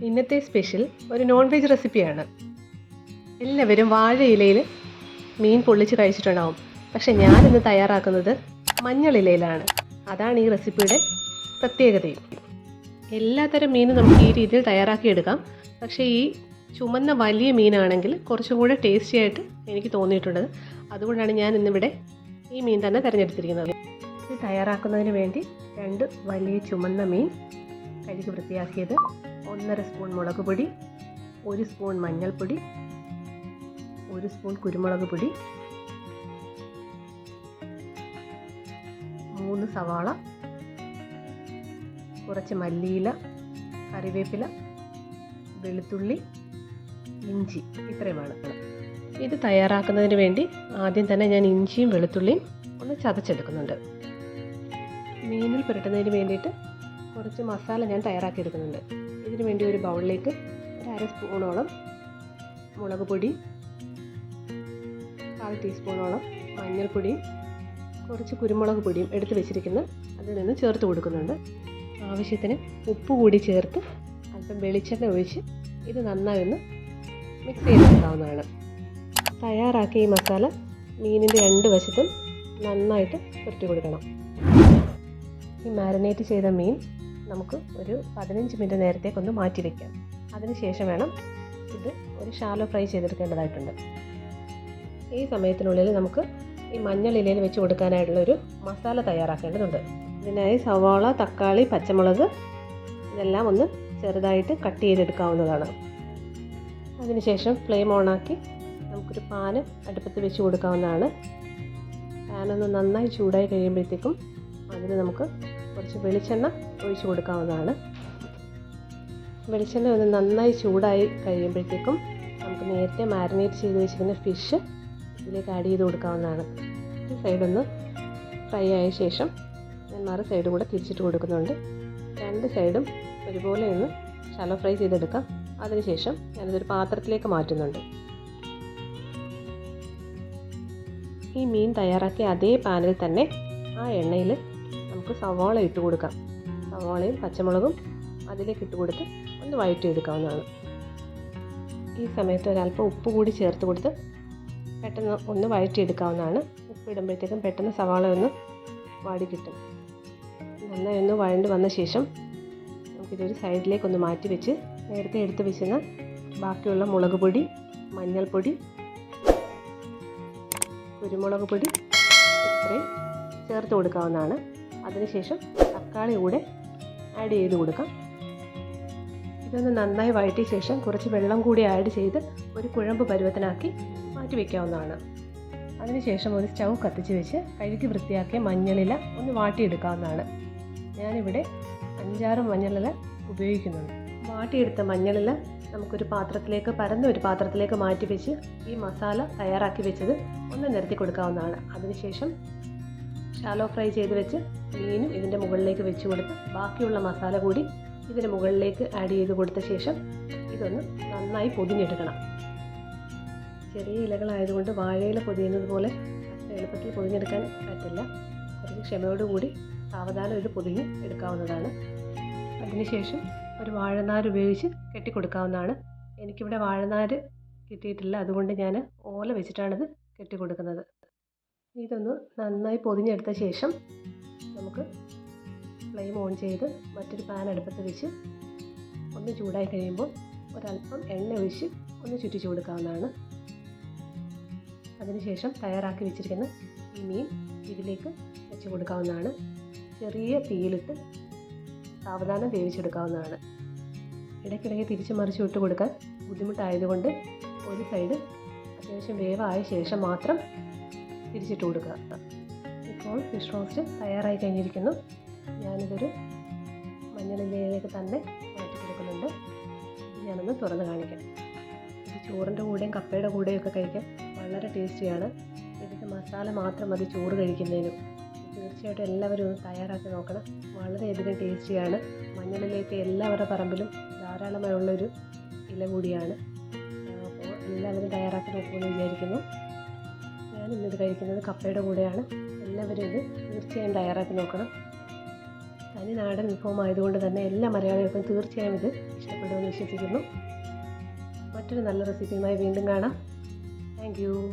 ഇന്നത്തെ സ്പെഷ്യൽ ഒരു non veg റെസിപ്പിയാണ്. എല്ലാവരും വാഴയിലയിൽ മീൻ പൊള്ളിച്ച് കഴിച്ചിട്ടുണ്ടാവും. പക്ഷേ ഞാനിന്ന് തയ്യാറാക്കുന്നത് മഞ്ഞളിലയിലാണ്. അതാണ് ഈ റെസിപ്പിയുടെ പ്രത്യേകതയും. എല്ലാത്തരം മീനും നമുക്ക് ഈ രീതിയിൽ തയ്യാറാക്കിയെടുക്കാം. പക്ഷേ ഈ ചുമന്ന വലിയ മീനാണെങ്കിൽ കുറച്ചും കൂടെ ടേസ്റ്റി ആയിട്ട് എനിക്ക് തോന്നിയിട്ടുണ്ട്. അതുകൊണ്ടാണ് ഞാൻ ഇന്നിവിടെ ഈ മീൻ തന്നെ തിരഞ്ഞെടുത്തിരിക്കുന്നത്. ഇത് തയ്യാറാക്കുന്നതിന് വേണ്ടി 2 വലിയ ചുമന്ന മീൻ കഴുകി വൃത്തിയാക്കിയത്, 1.5 സ്പൂൺ മുളക് പൊടി, 1 സ്പൂൺ മഞ്ഞൾപ്പൊടി, 1 സ്പൂൺ കുരുമുളക് പൊടി, 3 സവാള, കുറച്ച് മല്ലിയില, കറിവേപ്പില, വെളുത്തുള്ളി, ഇഞ്ചി, ഇത്രയുമാണ്. ഇത് തയ്യാറാക്കുന്നതിന് വേണ്ടി ആദ്യം തന്നെ ഞാൻ ഇഞ്ചിയും വെളുത്തുള്ളിയും ഒന്ന് ചതച്ചെടുക്കുന്നുണ്ട്. മീനിൽ പുരട്ടുന്നതിന് വേണ്ടിയിട്ട് കുറച്ച് മസാല ഞാൻ തയ്യാറാക്കിയെടുക്കുന്നുണ്ട്. ഇതിനു വേണ്ടി ഒരു ബൗളിലേക്ക് 1/2 സ്പൂണോളം മുളക് പൊടി, 1/4 ടീസ്പൂണോളം മഞ്ഞൾപ്പൊടിയും കുറച്ച് കുരുമുളക് പൊടിയും എടുത്ത് വെച്ചിരിക്കുന്ന അതിൽ നിന്ന് ചേർത്ത് കൊടുക്കുന്നുണ്ട്. ആവശ്യത്തിന് ഉപ്പ് കൂടി ചേർത്ത് അല്പം വെളിച്ചെണ്ണ ഒഴിച്ച് ഇത് നന്നായി ഒന്ന് മിക്സ് ചെയ്തെടുക്കാവുന്നതാണ്. തയ്യാറാക്കിയ ഈ മസാല മീനിൻ്റെ 2 വശത്തും നന്നായിട്ട് പുരട്ടി കൊടുക്കണം. ഈ മാരിനേറ്റ് ചെയ്ത മീൻ നമുക്ക് ഒരു 15 മിനിറ്റ് നേരത്തേക്കൊന്ന് മാറ്റി വയ്ക്കാം. അതിനുശേഷം വേണം ഇത് ഒരു ഷാലോ ഫ്രൈ ചെയ്തെടുക്കേണ്ടതായിട്ടുണ്ട്. ഈ സമയത്തിനുള്ളിൽ നമുക്ക് ഈ മഞ്ഞളിലയിൽ വെച്ച് കൊടുക്കാനായിട്ടുള്ളൊരു മസാല തയ്യാറാക്കേണ്ടതുണ്ട്. ഇതിനായി സവാള, തക്കാളി, പച്ചമുളക് ഇതെല്ലാം ഒന്ന് ചെറുതായിട്ട് കട്ട് ചെയ്തെടുക്കാവുന്നതാണ്. അതിനുശേഷം ഫ്ലെയിം ഓണാക്കി നമുക്കൊരു പാന് അടുപ്പത്ത് വെച്ച് കൊടുക്കാവുന്നതാണ്. പാനൊന്ന് നന്നായി ചൂടായി കഴിയുമ്പോഴത്തേക്കും അതിന് നമുക്ക് കുറച്ച് വെളിച്ചെണ്ണ ഒഴിച്ച് കൊടുക്കാവുന്നതാണ്. വെളിച്ചെണ്ണ ഒന്ന് നന്നായി ചൂടായി കഴിയുമ്പോഴത്തേക്കും നമുക്ക് നേരത്തെ മാരിനേറ്റ് ചെയ്ത് വെച്ചിരിക്കുന്ന ഫിഷ് ഇതിലേക്ക് ആഡ് ചെയ്ത് കൊടുക്കാവുന്നതാണ്. ഒരു സൈഡൊന്ന് ഫ്രൈ ആയ ശേഷം ഞാൻ മറു സൈഡ് കൂടെ തിരിച്ചിട്ട് കൊടുക്കുന്നുണ്ട്. 2 സൈഡും ഒരുപോലെ ഒന്ന് ഷാലോ ഫ്രൈ ചെയ്തെടുക്കാം. അതിനുശേഷം ഞാനിതൊരു പാത്രത്തിലേക്ക് മാറ്റുന്നുണ്ട്. ഈ മീൻ തയ്യാറാക്കിയ അതേ പാനിൽ തന്നെ ആ എണ്ണയിൽ നമുക്ക് സവാള ഇട്ട് കൊടുക്കാം. സവാളയും പച്ചമുളകും അതിലേക്ക് ഇട്ട് കൊടുത്ത് ഒന്ന് വഴറ്റിയെടുക്കാവുന്നതാണ്. ഈ സമയത്ത് ഒരല്പം ഉപ്പ് കൂടി ചേർത്ത് കൊടുത്ത് പെട്ടെന്ന് ഒന്ന് വഴറ്റിയെടുക്കാവുന്നതാണ്. ഉപ്പ് ഇടുമ്പോഴത്തേക്കും പെട്ടെന്ന് സവാള ഒന്ന് വാടി കിട്ടും. നന്നായി ഒന്ന് വഴണ്ട് വന്ന ശേഷം നമുക്കിതൊരു സൈഡിലേക്കൊന്ന് മാറ്റി വെച്ച് നേരത്തെ എടുത്ത് വെച്ചിരുന്ന ബാക്കിയുള്ള മുളക് പൊടി, മഞ്ഞൾപ്പൊടി, കുരുമുളക് പൊടി ഇത്രയും ചേർത്ത് കൊടുക്കാവുന്നതാണ്. അതിനുശേഷം തക്കാളി കൂടെ ആഡ് ചെയ്ത് കൊടുക്കാം. ഇതൊന്ന് നന്നായി വഴറ്റിയ ശേഷം കുറച്ച് വെള്ളം കൂടി ആഡ് ചെയ്ത് ഒരു കുഴമ്പ് പരുവത്തിനാക്കി മാറ്റി വയ്ക്കാവുന്നതാണ്. അതിനുശേഷം ഒരു സ്റ്റൗ കത്തിച്ച് വെച്ച് കഴുകി വൃത്തിയാക്കിയ മഞ്ഞളില ഒന്ന് വാട്ടിയെടുക്കാവുന്നതാണ്. ഞാനിവിടെ 5-6 മഞ്ഞളില ഉപയോഗിക്കുന്നുണ്ട്. വാട്ടിയെടുത്ത മഞ്ഞളില നമുക്കൊരു പാത്രത്തിലേക്ക്, പരന്ന ഒരു പാത്രത്തിലേക്ക് മാറ്റി വെച്ച് ഈ മസാല തയ്യാറാക്കി വെച്ചത് ഒന്ന് നിരത്തി കൊടുക്കാവുന്നതാണ്. അതിനുശേഷം ഷാലോ ഫ്രൈ ചെയ്ത് വെച്ച് മീനും ഇതിൻ്റെ മുകളിലേക്ക് വെച്ച് കൊടുത്ത് ബാക്കിയുള്ള മസാല കൂടി ഇതിന് മുകളിലേക്ക് ആഡ് ചെയ്ത് കൊടുത്ത ശേഷം ഇതൊന്ന് നന്നായി പൊതിഞ്ഞെടുക്കണം. ചെറിയ ഇലകളായതുകൊണ്ട് വാഴയില പൊതിയുന്നത് പോലെ എളുപ്പത്തിൽ പൊതിഞ്ഞെടുക്കാൻ പറ്റില്ല. കുറച്ച് ക്ഷമയോടുകൂടി സാവധാനം ഇത് പൊതിഞ്ഞ് എടുക്കാവുന്നതാണ്. അതിനുശേഷം ഒരു വാഴനാര് ഉപയോഗിച്ച് കെട്ടിക്കൊടുക്കാവുന്നതാണ്. എനിക്കിവിടെ വാഴനാര് കിട്ടിയിട്ടില്ല, അതുകൊണ്ട് ഞാൻ ഓല വെച്ചിട്ടാണിത് കെട്ടിക്കൊടുക്കുന്നത്. ഇതൊന്ന് നന്നായി പൊതിഞ്ഞെടുത്ത ശേഷം നമുക്ക് ഫ്ലെയിം ഓൺ ചെയ്ത് മറ്റൊരു പാൻ അടുപ്പത്ത് വെച്ച് ഒന്ന് ചൂടായി കഴിയുമ്പോൾ ഒരല്പം എണ്ണ ഒഴിച്ച് ഒന്ന് ചുറ്റിച്ചു കൊടുക്കാവുന്നതാണ്. അതിനുശേഷം തയ്യാറാക്കി വെച്ചിരിക്കുന്ന ഈ മീൻ ഇതിലേക്ക് വെച്ച് കൊടുക്കാവുന്നതാണ്. ചെറിയ തീയിലിട്ട് സാവധാനം വേവിച്ചെടുക്കാവുന്നതാണ്. ഇടയ്ക്കിടയ്ക്ക് തിരിച്ച് മറിച്ച് വിട്ട് കൊടുക്കാൻ ബുദ്ധിമുട്ടായതുകൊണ്ട് ഒരു സൈഡ് അത്യാവശ്യം വേവായ ശേഷം മാത്രം തിരിച്ചിട്ട് കൊടുക്കുക. ഇപ്പോൾ ഫിഷ് റോസ്റ്റ് തയ്യാറായി കഴിഞ്ഞിരിക്കുന്നു. ഞാനിതൊരു മഞ്ഞളിലയിലേക്ക് തന്നെ മാറ്റി കൊടുക്കുന്നുണ്ട്. ഞാനൊന്ന് തുറന്ന് കാണിക്കാം. ഇത് ചോറിൻ്റെ കൂടെയും കപ്പയുടെ കൂടെയും ഒക്കെ കഴിക്കാൻ വളരെ ടേസ്റ്റിയാണ്. ഇതിൻ്റെ മസാല മാത്രം മതി ചോറ് കഴിക്കുന്നതിനും. തീർച്ചയായിട്ടും എല്ലാവരും ഒന്ന് തയ്യാറാക്കി നോക്കണം. വളരെയധികം ടേസ്റ്റിയാണ്. മഞ്ഞളിലേക്ക് എല്ലാവരുടെ പറമ്പിലും ധാരാളമായുള്ളൊരു ഇല കൂടിയാണ്. അപ്പോൾ എല്ലാവരും തയ്യാറാക്കി നോക്കുമെന്ന് വിചാരിക്കുന്നു. ഞാൻ ഇന്നിത് കഴിക്കുന്നത് കപ്പയുടെ കൂടെയാണ്. എല്ലാവരും ഇത് തീർച്ചയായും തയ്യാറാക്കി നോക്കണം. തനി നാടൻ വിഭവമായതുകൊണ്ട് തന്നെ എല്ലാ മലയാളികൾക്കും തീർച്ചയായും ഇത് ഇഷ്ടപ്പെടുമെന്ന് വിശ്വസിക്കുന്നു. മറ്റൊരു നല്ല റെസിപ്പിയുമായി വീണ്ടും കാണാം. Thank you.